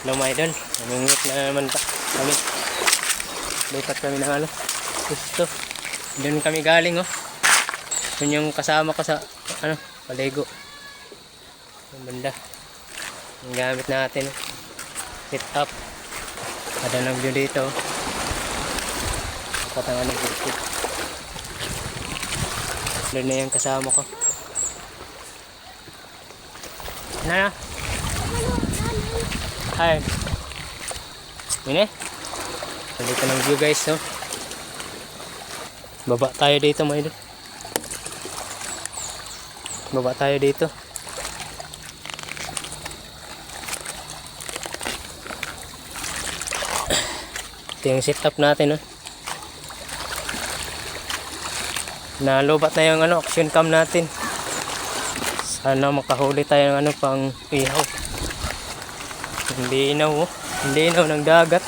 Hello mga idol, namingwit na naman kami. Lipat kami ng ano, gusto. Doon kami galing oh. Yun yung kasama ko sa ano, paligo. Yung banda. Yung gamit natin. Sit up. Ada ng view dito. Patangan ng bukid. Doon na yung kasama ko. Na. Hi. Ini. Dito ng view guys, no. Baba tayo dito mga idol. Baba tayo dito. Ito yung setup natin, no. Nalubat na yung ano, action cam natin. Sana makahuli tayo ng ano pang ihaw. Hindi inaw, oh. Hindi inaw ng dagat.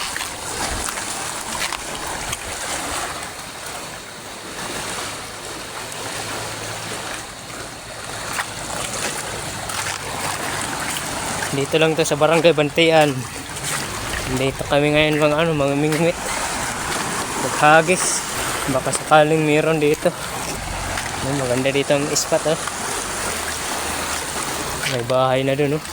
Dito lang to sa Barangay Bantian. Dito kami ngayon mga mingwit. Maghagis. Baka sakaling meron dito. Maganda dito ang spot, oh. May bahay na dun, oh.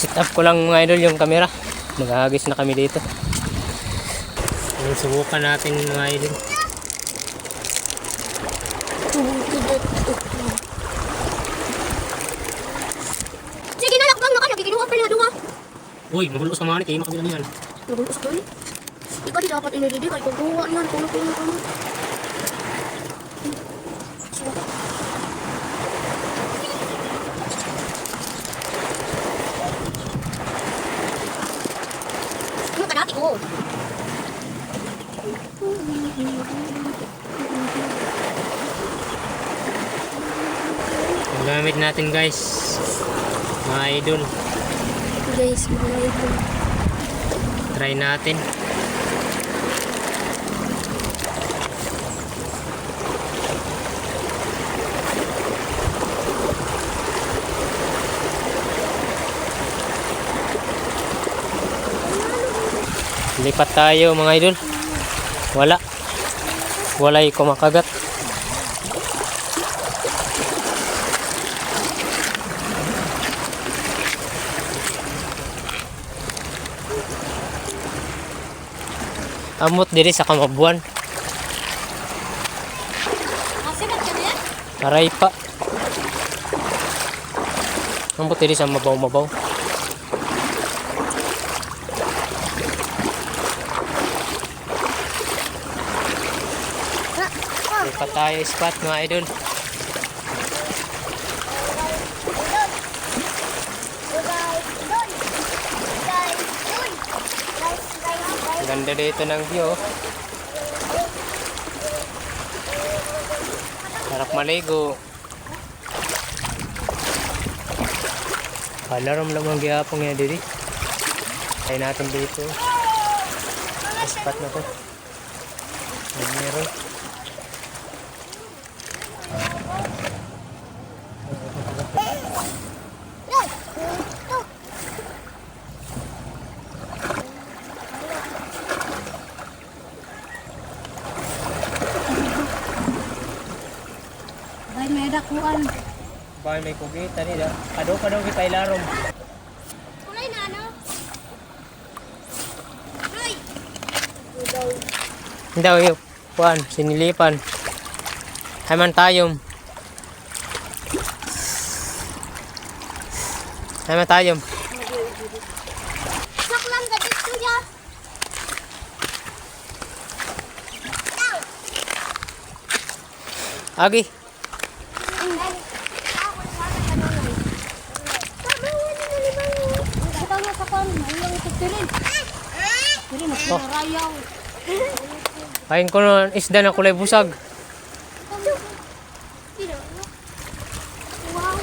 Set up ko lang mga idol yung camera. Maghahagis na kami dito. Subukan natin mga idol. Sige na, lakbang na ka. Nagiginuha pa niya dunga. Uy, mabulos ka mga kayo makabila niyan. Nagulos ka rin. Ikaw di dapat inilidi kahit pagbuha niyan. Tulog-tulog ka mo. Ano ka dati ko? Ang gamit natin guys, mga idol. Guys, mga idol. Try natin. Lipat tayo mga idol. Walay kumakagat. Amot diri sa Kamabuan. Masigat ka niya? Aray pa. Amot diri sa mabaw-mabaw. Lipat tayo spot mga idol. Ganda dito ng view. Sarap maligo. Palarom lamang gihapon nga diri. Tayo natin dito. Spot na to. Meron. Ay, may dakuan. Bakit may kugita nila? Kado kita ilarom. Kulay na, ano? Ay! Hindi ako yung kuhan, sinilipan. Haman tayong. Haman tayong. Saklan ka dito ya. Agi. Kain ko ng isda na kulay busag. Wow.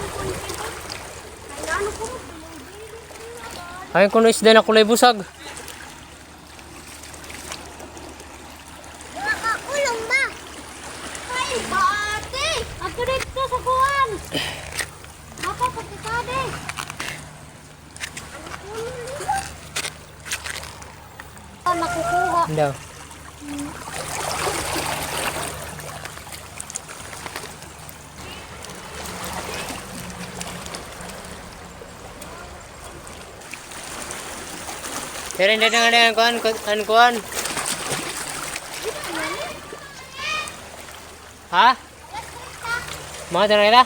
Kain ko ng isda na kulay busag. Daw. Pero hindi na nga kuan. Ha? Mga tanong nila?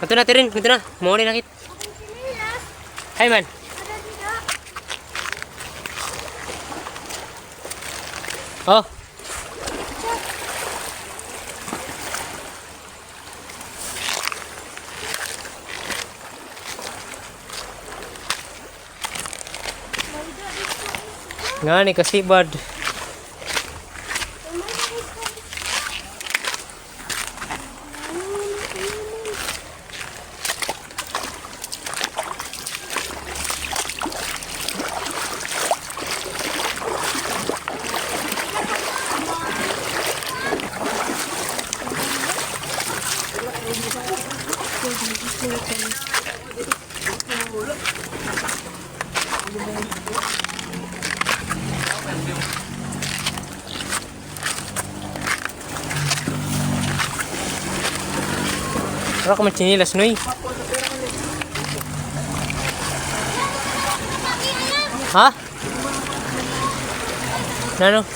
Ito na, Tirin. Ito na. Mau rin nakit. Hay man. Oh. Nga ni kasibad. Wala ka man chinilas, Noy. Ha? Nano?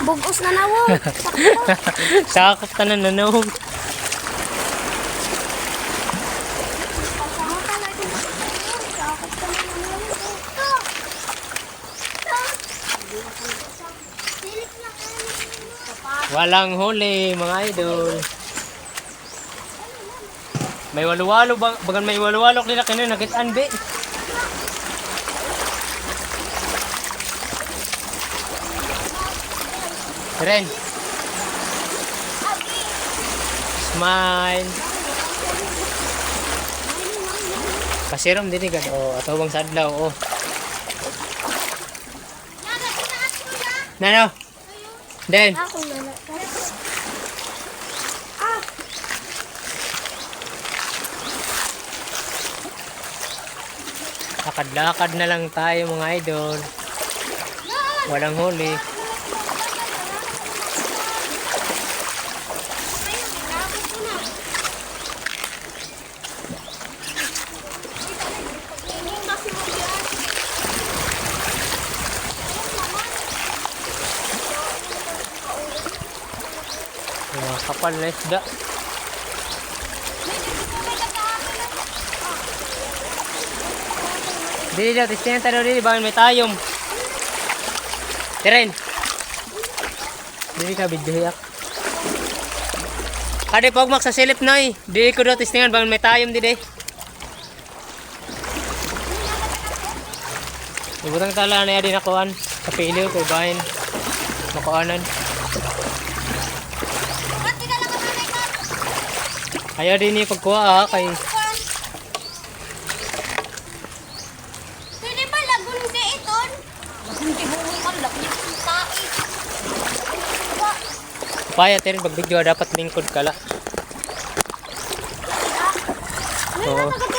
Bugos na nawong. Sakop ka na nanawag. Walang huli, mga idol. May walu-walo bang? Bagan may walu-walo nila kanina nakitaan be. Ren. Smile. Pasirom din ka. Oh, ato bang sadlaw, oh. Nano? Den. Ako na. Lakad-lakad na lang tayo mga idol. Walang huli. Mga kapal na isda. Dili daw, testingan tayo dili, bakit may tayom. Tiren. Dili ka, bidyoyak. Kade pagmak sa silip na eh. Dili ko daw, testingan, bakit may tayom dili. Ibutang tala na yan din nakuhan. Sa piliw ko, bahin. Nakuhanan. Ayaw din yung pagkuha ha, kay... Pwede ba lagun di iton? Hindi mo man lagun yung tae. Payat rin pag video dapat lingkod kala. Meron Oo. na